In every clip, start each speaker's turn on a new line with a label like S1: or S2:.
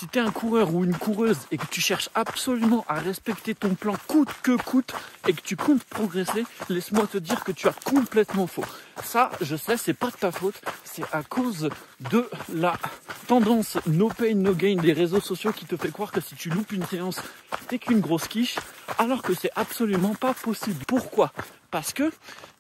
S1: Si tu es un coureur ou une coureuse et que tu cherches absolument à respecter ton plan coûte que coûte et que tu comptes progresser, laisse-moi te dire que tu as complètement faux. Ça, je sais, c'est pas de ta faute, c'est à cause de la tendance no pain no gain des réseaux sociaux qui te fait croire que si tu loupes une séance, t'es qu'une grosse quiche, alors que c'est absolument pas possible. Pourquoi ? Parce que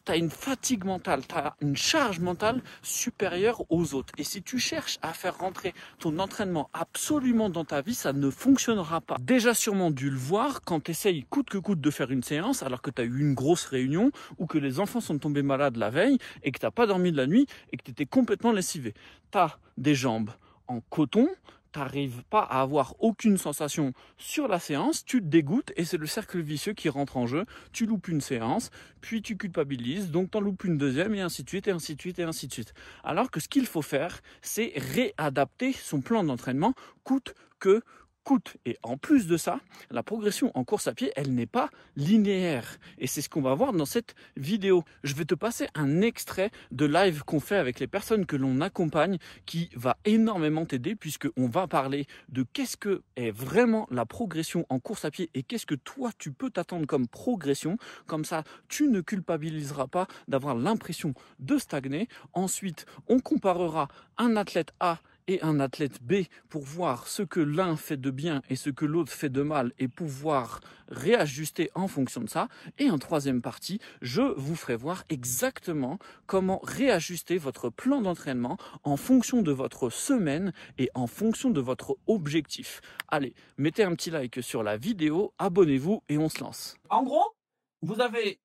S1: tu as une fatigue mentale, tu as une charge mentale supérieure aux autres. Et si tu cherches à faire rentrer ton entraînement absolument dans ta vie, ça ne fonctionnera pas. Déjà sûrement dû le voir quand tu essayes coûte que coûte de faire une séance alors que tu as eu une grosse réunion ou que les enfants sont tombés malades la veille et que tu n'as pas dormi de la nuit et que tu étais complètement lessivé. Tu as des jambes en coton, tu n'arrives pas à avoir aucune sensation sur la séance, tu te dégoûtes et c'est le cercle vicieux qui rentre en jeu. Tu loupes une séance, puis tu culpabilises, donc tu en loupes une deuxième et ainsi de suite, et ainsi de suite, et ainsi de suite. Alors que ce qu'il faut faire, c'est réadapter son plan d'entraînement coûte que coûte. Et en plus de ça, la progression en course à pied, elle n'est pas linéaire. Et c'est ce qu'on va voir dans cette vidéo. Je vais te passer un extrait de live qu'on fait avec les personnes que l'on accompagne qui va énormément t'aider puisqu'on va parler de qu'est-ce que est vraiment la progression en course à pied et qu'est-ce que toi tu peux t'attendre comme progression. Comme ça, tu ne culpabiliseras pas d'avoir l'impression de stagner. Ensuite, on comparera un athlète A et un athlète B pour voir ce que l'un fait de bien et ce que l'autre fait de mal et pouvoir réajuster en fonction de ça. Et en troisième partie, je vous ferai voir exactement comment réajuster votre plan d'entraînement en fonction de votre semaine et en fonction de votre objectif. Allez, mettez un petit like sur la vidéo, abonnez-vous et on se lance. En gros, vous avez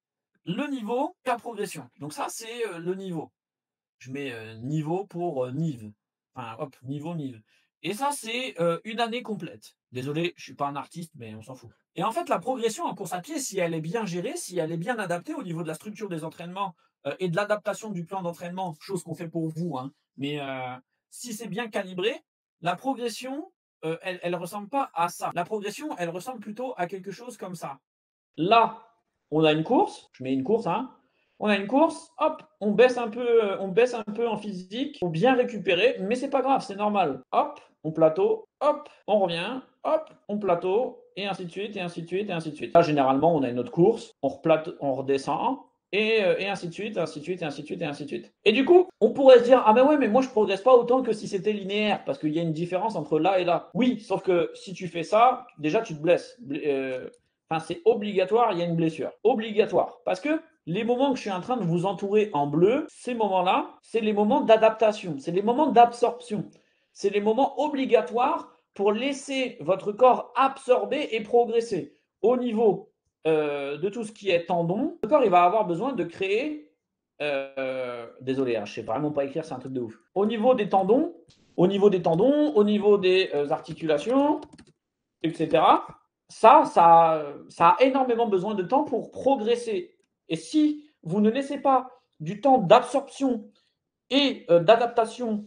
S1: le niveau, la progression. Donc ça, c'est le niveau. Je mets niveau pour Nive. Enfin, hop, niveau, Nive. Et ça, c'est une année complète. Désolé, je suis pas un artiste, mais on s'en fout. Et en fait, la progression en course à pied, si elle est bien gérée, si elle est bien adaptée au niveau de la structure des entraînements et de l'adaptation du plan d'entraînement, chose qu'on fait pour vous, hein, mais si c'est bien calibré, la progression, elle ressemble pas à ça. La progression, elle ressemble plutôt à quelque chose comme ça. Là, on a une course, je mets une course, hein. On a une course, hop, on baisse un peu en physique pour bien récupérer, mais c'est pas grave, c'est normal. Hop, on plateau, hop, on revient, hop, on plateau, et ainsi de suite, et ainsi de suite, et ainsi de suite. Là, généralement, on a une autre course, on redescend, et ainsi de suite, ainsi de suite, et ainsi de suite, et ainsi de suite. Et du coup, on pourrait se dire, ah ben ouais, mais moi je progresse pas autant que si c'était linéaire, parce qu'il y a une différence entre là et là. Oui, sauf que si tu fais ça, déjà tu te blesses. Enfin, c'est obligatoire, il y a une blessure. Obligatoire. Parce que les moments que je suis en train de vous entourer en bleu, ces moments-là, c'est les moments d'adaptation, c'est les moments d'absorption. C'est les moments obligatoires pour laisser votre corps absorber et progresser. Au niveau de tout ce qui est tendon, le corps il va avoir besoin de créer. Désolé, hein, je ne sais vraiment pas écrire, c'est un truc de ouf. Au niveau des tendons, au niveau des articulations, etc. Ça a énormément besoin de temps pour progresser. Et si vous ne laissez pas du temps d'absorption et d'adaptation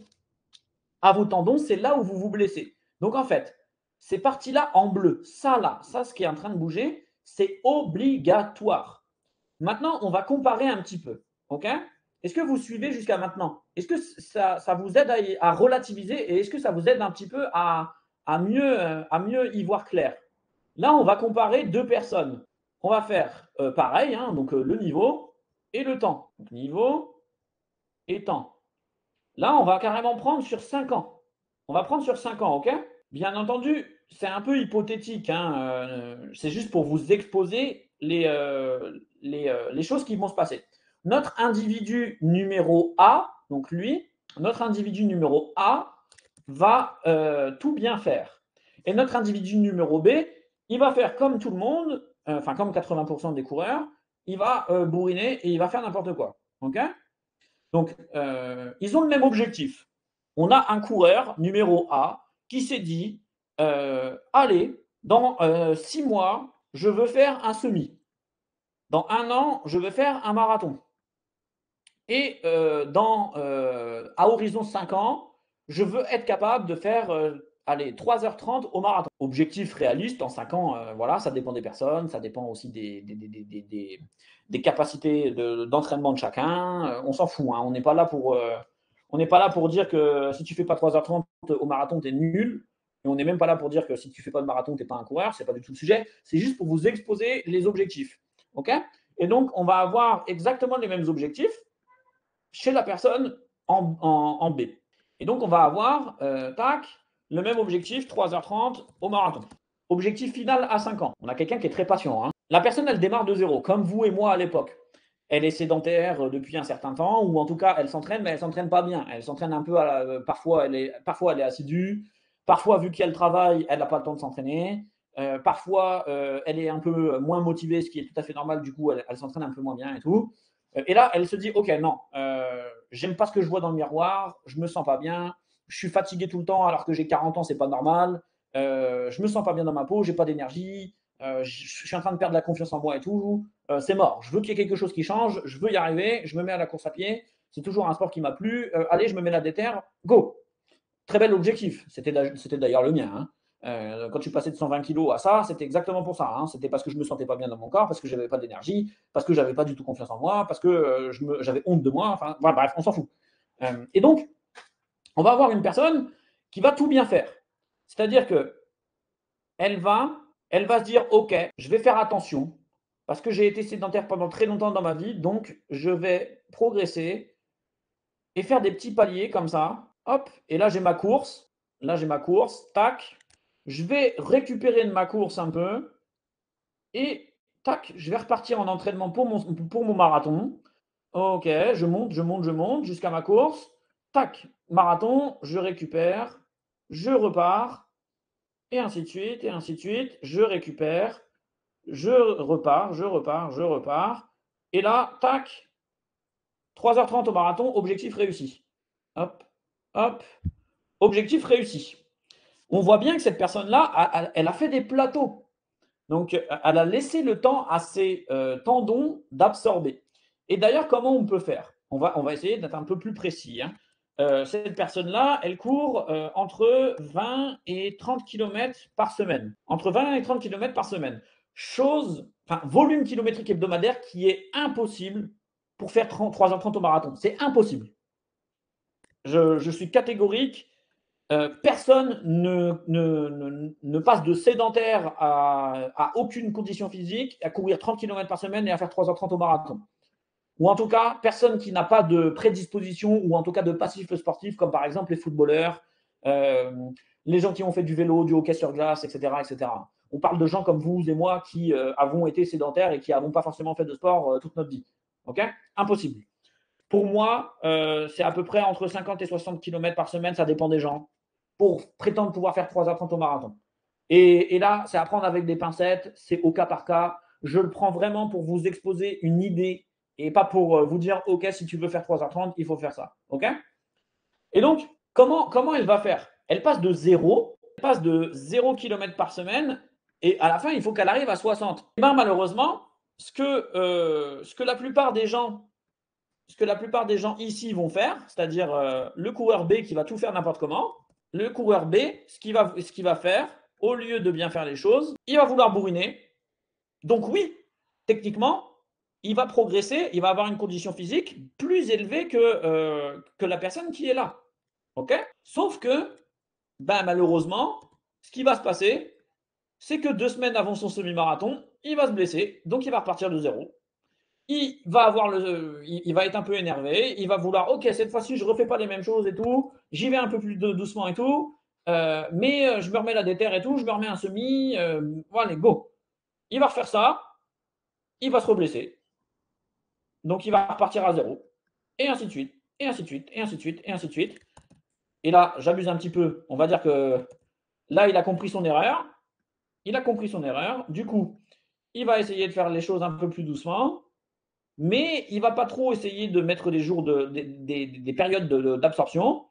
S1: à vos tendons, c'est là où vous vous blessez. Donc en fait, ces parties-là en bleu, ça, ce qui est en train de bouger, c'est obligatoire. Maintenant, on va comparer un petit peu. Ok ? Est-ce que vous suivez jusqu'à maintenant ? Est-ce que ça vous aide à relativiser et est-ce que ça vous aide un petit peu à mieux y voir clair ? Là, on va comparer deux personnes. On va faire pareil, hein, donc le niveau et le temps. Donc, niveau et temps. Là, on va carrément prendre sur 5 ans. On va prendre sur 5 ans, ok ? Bien entendu, c'est un peu hypothétique. Hein, c'est juste pour vous exposer les choses qui vont se passer. Notre individu numéro A, donc lui, notre individu numéro A va tout bien faire. Et notre individu numéro B, il va faire comme tout le monde, enfin comme 80% des coureurs, il va bourriner et il va faire n'importe quoi. Ok ? Donc, ils ont le même objectif. On a un coureur numéro A qui s'est dit allez, dans 6 mois, je veux faire un semi. Dans 1 an, je veux faire un marathon. Et à horizon 5 ans, je veux être capable de faire 3h30 au marathon. Objectif réaliste en 5 ans, voilà, ça dépend des personnes, ça dépend aussi des capacités d'entraînement de chacun. On s'en fout, hein, on n'est pas là pour dire que si tu fais pas 3h30 au marathon, tu es nul.
S2: Et on n'est même pas là pour dire que si tu ne fais pas de marathon, tu n'es pas un coureur, ce n'est pas du tout le sujet. C'est juste pour vous exposer les objectifs. Okay, et donc, on va avoir exactement les mêmes objectifs chez la personne en B. Et donc, on va avoir, tac, le même objectif, 3h30 au marathon. Objectif final à 5 ans. On a quelqu'un qui est très patient. Hein. La personne, elle démarre de zéro, comme vous et moi à l'époque. Elle est sédentaire depuis un certain temps, ou en tout cas, elle s'entraîne, mais elle ne s'entraîne pas bien. Elle s'entraîne un peu, parfois, elle est assidue. Parfois, vu qu'elle travaille, elle n'a pas le temps de s'entraîner. Parfois, elle est un peu moins motivée, ce qui est tout à fait normal. Du coup, elle s'entraîne un peu moins bien et tout. Et là, elle se dit, OK, non, j'aime pas ce que je vois dans le miroir, je me sens pas bien, je suis fatigué tout le temps alors que j'ai 40 ans, c'est pas normal, je me sens pas bien dans ma peau, j'ai pas d'énergie, je suis en train de perdre la confiance en moi et tout, c'est mort. Je veux qu'il y ait quelque chose qui change, je veux y arriver, je me mets à la course à pied, c'est toujours un sport qui m'a plu, allez, je me mets la déterre, go. Très bel objectif, c'était d'ailleurs le mien. Hein. Quand je suis passé de 120 kilos à ça, c'était exactement pour ça. Hein. C'était parce que je me sentais pas bien dans mon corps, parce que j'avais pas d'énergie, parce que j'avais pas du tout confiance en moi, parce que j'avais honte de moi. Enfin, voilà, bref, on s'en fout. Et donc, on va avoir une personne qui va tout bien faire. C'est-à-dire que elle va se dire, OK, je vais faire attention, parce que j'ai été sédentaire pendant très longtemps dans ma vie, donc je vais progresser et faire des petits paliers comme ça. Hop, et là j'ai ma course. Là j'ai ma course. Tac. Je vais récupérer de ma course un peu. Et tac, je vais repartir en entraînement pour mon marathon. Ok, je monte jusqu'à ma course. Tac, marathon, je récupère, je repars, et ainsi de suite, et ainsi de suite. Je récupère, je repars, je repars, je repars. Et là, tac, 3h30 au marathon, objectif réussi. Hop, hop, objectif réussi. On voit bien que cette personne-là, elle a fait des plateaux. Donc, elle a laissé le temps à ses tendons d'absorber. Et d'ailleurs, comment on peut faire on va essayer d'être un peu plus précis. Hein. Cette personne-là, elle court entre 20 et 30 km par semaine. Entre 20 et 30 km par semaine. Volume kilométrique hebdomadaire qui est impossible pour faire 3h30 au marathon. C'est impossible. Je suis catégorique. Personne ne passe de sédentaire à aucune condition physique, à courir 30 km par semaine et à faire 3h30 au marathon. Ou en tout cas, personne qui n'a pas de prédisposition ou en tout cas de passif sportif, comme par exemple les footballeurs, les gens qui ont fait du vélo, du hockey sur glace, etc. etc. On parle de gens comme vous et moi qui avons été sédentaires et qui n'avons pas forcément fait de sport toute notre vie. Okay, impossible. Pour moi, c'est à peu près entre 50 et 60 km par semaine, ça dépend des gens, pour prétendre pouvoir faire 3h30 au marathon. Et là, c'est à prendre avec des pincettes, c'est au cas par cas. Je le prends vraiment pour vous exposer une idée et pas pour vous dire, OK, si tu veux faire 3h30, il faut faire ça. OK? Et donc, comment elle va faire? Elle passe de 0 km par semaine et à la fin, il faut qu'elle arrive à 60. Et bien, malheureusement, ce que la plupart des gens ici vont faire, c'est-à-dire le coureur B qui va tout faire n'importe comment, le coureur B, ce qu'il va faire, au lieu de bien faire les choses, il va vouloir bourriner. Donc oui, techniquement, il va progresser, il va avoir une condition physique plus élevée que la personne qui est là. Ok? Sauf que, malheureusement, ce qui va se passer, c'est que 2 semaines avant son semi-marathon, il va se blesser, donc il va repartir de zéro. Il va être un peu énervé, il va vouloir, ok, cette fois-ci, je ne refais pas les mêmes choses et tout, j'y vais un peu plus doucement et tout, mais je me remets la déterre et tout, je me remets un semi, voilà, go. Il va refaire ça, il va se reblesser, donc il va repartir à zéro, et ainsi de suite, et ainsi de suite, et ainsi de suite, et ainsi de suite. Et là, j'abuse un petit peu, on va dire que là, il a compris son erreur, du coup, il va essayer de faire les choses un peu plus doucement, mais il ne va pas trop essayer de mettre des périodes d'absorption.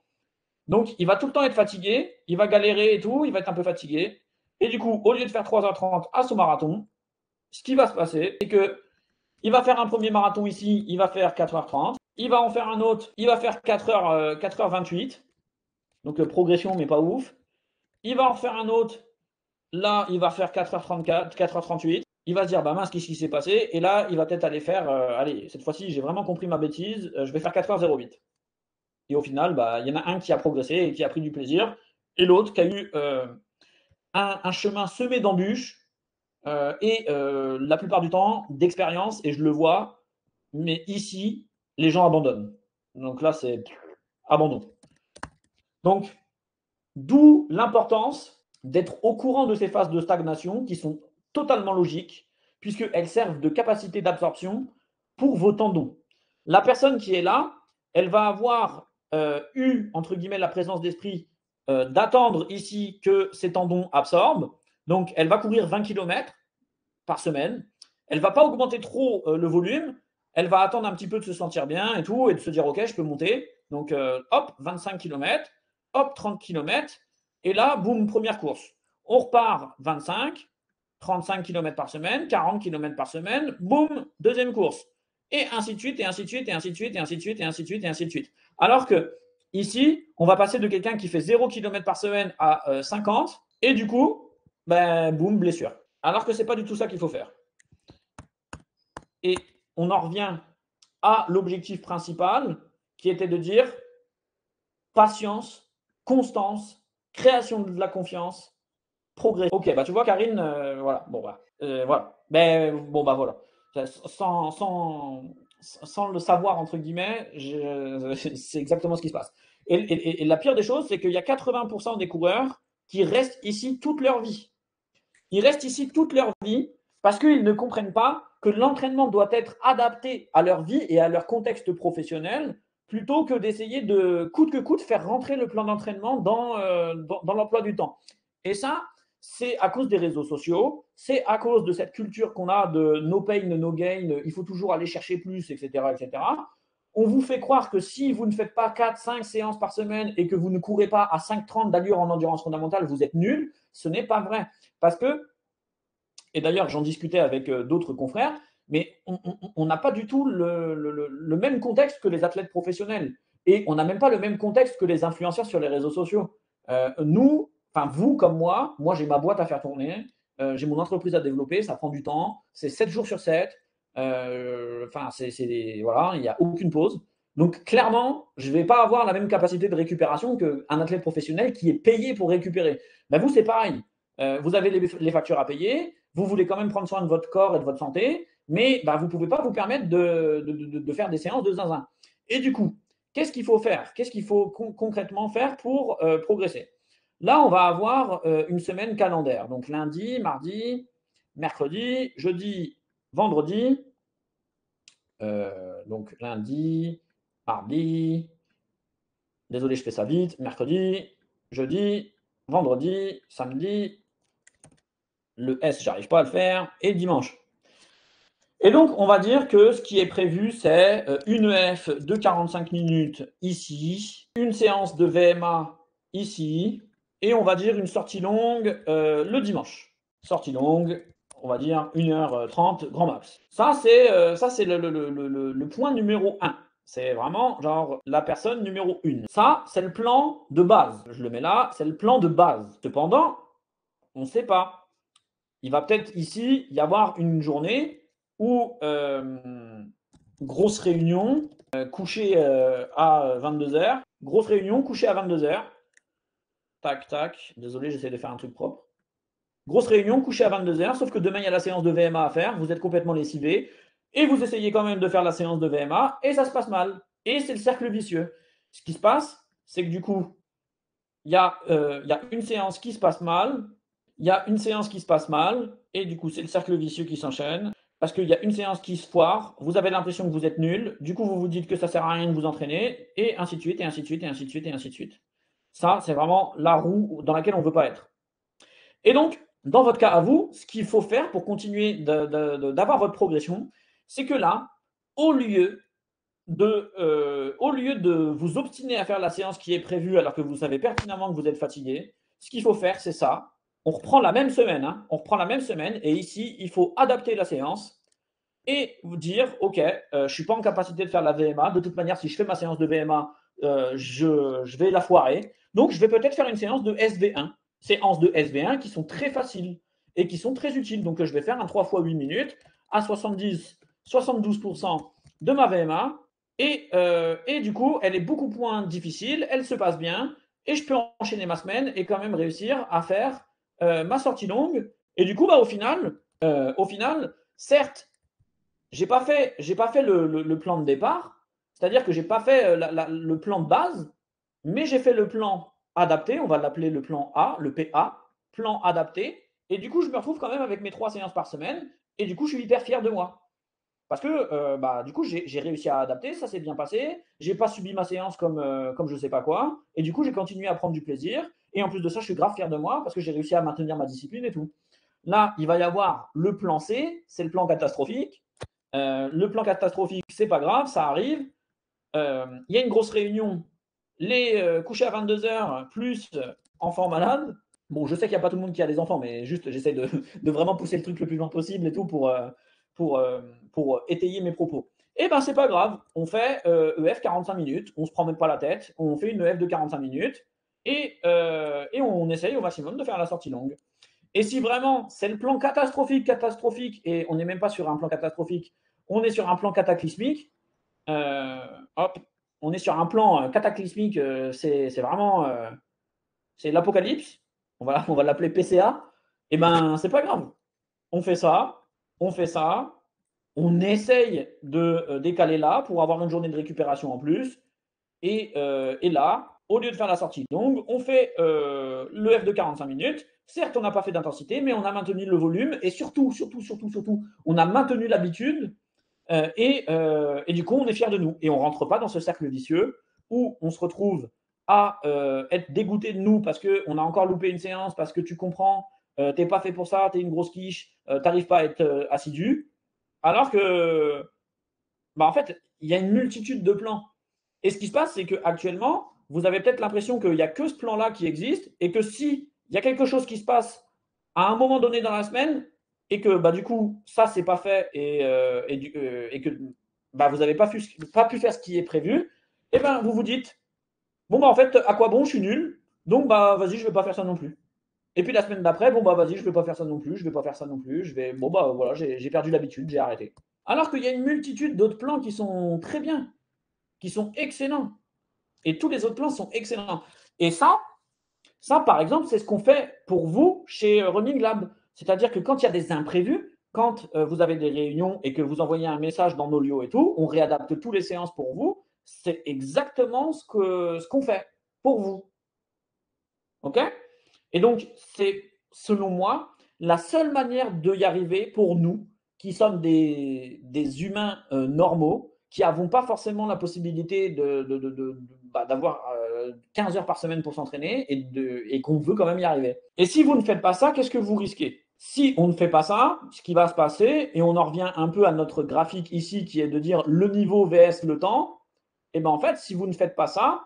S2: Donc, il va tout le temps être fatigué, il va galérer et tout, il va être un peu fatigué. Et du coup, au lieu de faire 3h30 à son marathon, ce qui va se passer, c'est qu'il va faire un premier marathon ici, il va faire 4h30. Il va en faire un autre, il va faire 4h28. Donc, progression, mais pas ouf. Il va en faire un autre, là, il va faire 4h34, 4h38. Il va se dire, mince, qu'est-ce qui s'est passé? Et là, il va peut-être aller faire, allez, cette fois-ci, j'ai vraiment compris ma bêtise, je vais faire 4h08. Et au final, il y en a un qui a progressé et qui a pris du plaisir. et l'autre qui a eu un chemin semé d'embûches et la plupart du temps d'expérience, et je le vois, mais ici, les gens abandonnent. Donc là, c'est abandon. Donc, d'où l'importance d'être au courant de ces phases de stagnation qui sont totalement logiques, puisqu'elles servent de capacité d'absorption pour vos tendons. La personne qui est là, elle va avoir eu, entre guillemets, la présence d'esprit d'attendre ici que ses tendons absorbent. Donc, elle va courir 20 km par semaine. Elle ne va pas augmenter trop le volume. Elle va attendre un petit peu de se sentir bien et tout, et de se dire, OK, je peux monter. Donc, hop, 25 km, hop, 30 km. Et là, boum, première course. On repart 25, 35 km par semaine, 40 km par semaine, boum, deuxième course. Et ainsi de suite, et ainsi de suite, et ainsi de suite, et ainsi de suite, et ainsi de suite, et ainsi de suite. Alors que ici, on va passer de quelqu'un qui fait 0 km par semaine à 50, et du coup, ben, boum, blessure. Alors que ce n'est pas du tout ça qu'il faut faire. Et on en revient à l'objectif principal, qui était de dire patience, constance, création de la confiance, progrès. Ok, bah tu vois, Karine, voilà, bon, bah, voilà. Ben, bon, bah voilà. Sans le savoir, entre guillemets, c'est exactement ce qui se passe. Et la pire des choses, c'est qu'il y a 80% des coureurs qui restent ici toute leur vie. Ils restent ici toute leur vie parce qu'ils ne comprennent pas que l'entraînement doit être adapté à leur vie et à leur contexte professionnel plutôt que d'essayer de coûte que coûte faire rentrer le plan d'entraînement dans l'emploi du temps. Et ça, c'est à cause des réseaux sociaux, c'est à cause de cette culture qu'on a de no pain, no gain, il faut toujours aller chercher plus, etc., etc. On vous fait croire que si vous ne faites pas 4-5 séances par semaine et que vous ne courez pas à 5,30 d'allure en endurance fondamentale, vous êtes nul. Ce n'est pas vrai. Parce que, et d'ailleurs j'en discutais avec d'autres confrères, mais on n'a pas du tout le même contexte que les athlètes professionnels. Et on n'a même pas le même contexte que les influenceurs sur les réseaux sociaux. Nous, enfin vous comme moi j'ai ma boîte à faire tourner, j'ai mon entreprise à développer, ça prend du temps, c'est 7 jours sur 7. Enfin, voilà, il n'y a aucune pause. Donc clairement, je ne vais pas avoir la même capacité de récupération qu'un athlète professionnel qui est payé pour récupérer. Ben vous, c'est pareil. Vous avez les factures à payer, vous voulez quand même prendre soin de votre corps et de votre santé, mais bah, vous ne pouvez pas vous permettre de faire des séances de zinzin. Et du coup, qu'est-ce qu'il faut faire? Qu'est-ce qu'il faut concrètement faire pour progresser? Là, on va avoir une semaine calendaire. Donc lundi, mardi, mercredi, jeudi, vendredi. Donc lundi, mardi, désolé, je fais ça vite, mercredi, jeudi, vendredi, samedi, le S, j'arrive pas à le faire, et dimanche. Et donc, on va dire que ce qui est prévu, c'est une EF de 45 minutes ici, une séance de VMA ici, et on va dire une sortie longue le dimanche. Sortie longue, on va dire 1h30 grand max. Ça, c'est le point numéro 1. C'est vraiment genre la personne numéro 1. Ça, c'est le plan de base. Je le mets là, c'est le plan de base. Cependant, on ne sait pas. Il va peut-être ici y avoir une journée où grosse réunion, coucher à 22h, grosse réunion, coucher à 22h. Tac, tac. Désolé, j'essaie de faire un truc propre. Grosse réunion, coucher à 22h, sauf que demain, il y a la séance de VMA à faire, vous êtes complètement lessivé, et vous essayez quand même de faire la séance de VMA, et ça se passe mal. Et c'est le cercle vicieux. Ce qui se passe, c'est que du coup, il y a une séance qui se passe mal, il y a une séance qui se passe mal, et du coup, c'est le cercle vicieux qui s'enchaîne, parce qu'il y a une séance qui se foire, vous avez l'impression que vous êtes nul, du coup, vous vous dites que ça sert à rien de vous entraîner, et ainsi de suite, et ainsi de suite, et ainsi de suite, et ainsi de suite. Ça, c'est vraiment la roue dans laquelle on ne veut pas être. Et donc, dans votre cas à vous, ce qu'il faut faire pour continuer d'avoir votre progression, c'est que là, au lieu de vous obstiner à faire la séance qui est prévue alors que vous savez pertinemment que vous êtes fatigué, ce qu'il faut faire, c'est ça. On reprend la même semaine, hein, on reprend la même semaine, et ici, il faut adapter la séance et vous dire, OK, je ne suis pas en capacité de faire la VMA. De toute manière, si je fais ma séance de VMA, je vais la foirer. Donc, je vais peut-être faire une séance de SV1. Séances de SV1 qui sont très faciles et qui sont très utiles. Donc, je vais faire un 3 x 8 minutes à 72% de ma VMA. Et du coup, elle est beaucoup moins difficile, elle se passe bien, et je peux enchaîner ma semaine et quand même réussir à faire ma sortie longue. Et du coup, bah, au final, certes, j'ai pas fait le plan de départ, c'est-à-dire que j'ai pas fait le plan de base, mais j'ai fait le plan adapté, on va l'appeler le plan A, le PA, plan adapté. Et du coup, je me retrouve quand même avec mes 3 séances par semaine. Et du coup, je suis hyper fier de moi. Parce que bah, du coup, j'ai réussi à adapter, ça s'est bien passé. J'ai pas subi ma séance comme je sais pas quoi. Et du coup, j'ai continué à prendre du plaisir. Et en plus de ça, je suis grave fier de moi parce que j'ai réussi à maintenir ma discipline et tout. Là, il va y avoir le plan C, c'est le plan catastrophique. Le plan catastrophique, c'est pas grave, ça arrive. Il y a une grosse réunion, les coucher à 22h plus enfants malades. Bon, je sais qu'il n'y a pas tout le monde qui a des enfants, mais juste j'essaie de vraiment pousser le truc le plus loin possible et tout pour, pour étayer mes propos. Et ben c'est pas grave, on fait EF 45 minutes, on se prend même pas la tête, on fait une EF de 45 minutes et on essaye au maximum de faire la sortie longue. Et si vraiment c'est le plan catastrophique, et on n'est même pas sur un plan catastrophique, on est sur un plan cataclysmique, euh, hop, on est sur un plan cataclysmique, c'est vraiment c'est l'apocalypse, on va l'appeler PCA, et ben c'est pas grave. On fait ça, on fait ça, on essaye de décaler là pour avoir une journée de récupération en plus. Et là, au lieu de faire la sortie longue, on fait le F de 45 minutes. Certes, on n'a pas fait d'intensité, mais on a maintenu le volume et surtout, on a maintenu l'habitude et du coup, on est fier de nous. Et on ne rentre pas dans ce cercle vicieux où on se retrouve à être dégoûté de nous parce qu'on a encore loupé une séance, parce que tu comprends, tu n'es pas fait pour ça, tu es une grosse quiche, tu n'arrives pas à être assidu. Alors que, bah, en fait, il y a une multitude de plans. Et ce qui se passe, c'est qu'actuellement, vous avez peut-être l'impression qu'il n'y a que ce plan-là qui existe et que si il y a quelque chose qui se passe à un moment donné dans la semaine et que bah, du coup, ça, c'est pas fait et que bah, vous n'avez pas pu faire ce qui est prévu, et ben vous vous dites, bon, bah, en fait, à quoi bon, je suis nul, donc bah, vas-y, je ne vais pas faire ça non plus. Et puis la semaine d'après, bon, bah, vas-y, je ne vais pas faire ça non plus, je ne vais pas faire ça non plus, bon, bah, voilà, j'ai perdu l'habitude, j'ai arrêté. Alors qu'il y a une multitude d'autres plans qui sont très bien, qui sont excellents. Et tous les autres plans sont excellents. Et ça par exemple, c'est ce qu'on fait pour vous chez Running Lab. C'est-à-dire que quand il y a des imprévus, quand vous avez des réunions et que vous envoyez un message dans Nolio et tout, on réadapte toutes les séances pour vous. C'est exactement ce qu'on fait pour vous. OK? Et donc, c'est, selon moi, la seule manière de y arriver pour nous, qui sommes des humains normaux, qui n'avons pas forcément la possibilité d'avoir 15 heures par semaine pour s'entraîner et qu'on veut quand même y arriver. Et si vous ne faites pas ça, qu'est-ce que vous risquez? Si on ne fait pas ça, ce qui va se passer, et on en revient un peu à notre graphique ici qui est de dire le niveau vs le temps, et bien en fait, si vous ne faites pas ça,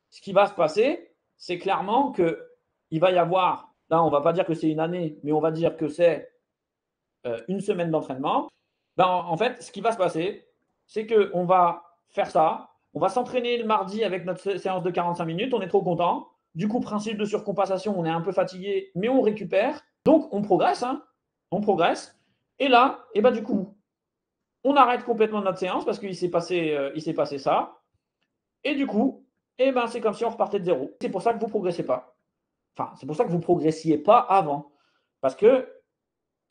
S2: ce qui va se passer, c'est clairement qu'il va y avoir, là on ne va pas dire que c'est une année, mais on va dire que c'est une semaine d'entraînement. Ben, en fait, ce qui va se passer, c'est qu'on va faire ça, on va s'entraîner le mardi avec notre séance de 45 minutes, on est trop content. Du coup, principe de surcompensation, on est un peu fatigué, mais on récupère. Donc, on progresse, hein, on progresse. Et là, et ben, du coup, on arrête complètement notre séance parce qu'il s'est passé ça. Et du coup, eh ben, c'est comme si on repartait de zéro. C'est pour ça que vous ne progressez pas. Enfin, c'est pour ça que vous ne progressiez pas avant. Parce que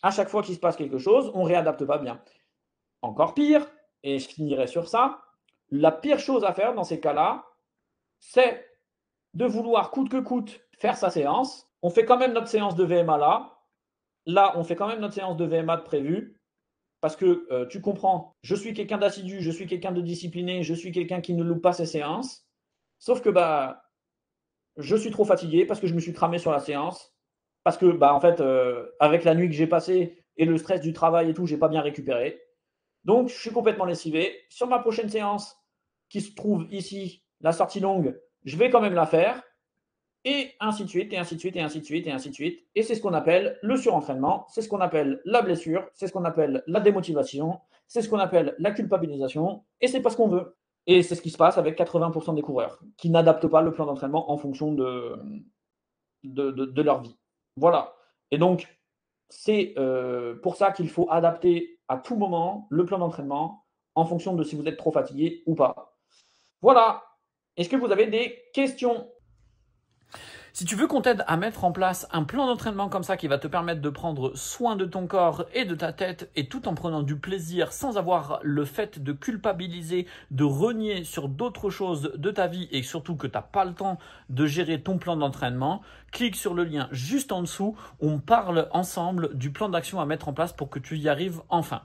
S2: à chaque fois qu'il se passe quelque chose, on ne réadapte pas bien. Encore pire, et je finirai sur ça, la pire chose à faire dans ces cas-là, c'est de vouloir coûte que coûte faire sa séance. On fait quand même notre séance de VMA là. Là, on fait quand même notre séance de VMA de prévu. Parce que tu comprends, je suis quelqu'un d'assidu, je suis quelqu'un de discipliné, je suis quelqu'un qui ne loupe pas ses séances. Sauf que bah, je suis trop fatigué parce que je me suis cramé sur la séance. Parce que bah, en fait, avec la nuit que j'ai passée et le stress du travail et tout, j'ai pas bien récupéré. Donc, je suis complètement lessivé. Sur ma prochaine séance, qui se trouve ici, la sortie longue, je vais quand même la faire. Et ainsi de suite, et ainsi de suite, et ainsi de suite, et ainsi de suite. Et c'est ce qu'on appelle le surentraînement, c'est ce qu'on appelle la blessure, c'est ce qu'on appelle la démotivation, c'est ce qu'on appelle la culpabilisation, et c'est pas ce qu'on veut. Et c'est ce qui se passe avec 80% des coureurs, qui n'adaptent pas le plan d'entraînement en fonction de leur vie. Voilà. Et donc, c'est pour ça qu'il faut adapter à tout moment le plan d'entraînement en fonction de si vous êtes trop fatigué ou pas. Voilà. Est-ce que vous avez des questions?
S1: Si tu veux qu'on t'aide à mettre en place un plan d'entraînement comme ça qui va te permettre de prendre soin de ton corps et de ta tête et tout en prenant du plaisir sans avoir le fait de culpabiliser, de renier sur d'autres choses de ta vie et surtout que tu n'as pas le temps de gérer ton plan d'entraînement, clique sur le lien juste en dessous. On parle ensemble du plan d'action à mettre en place pour que tu y arrives enfin.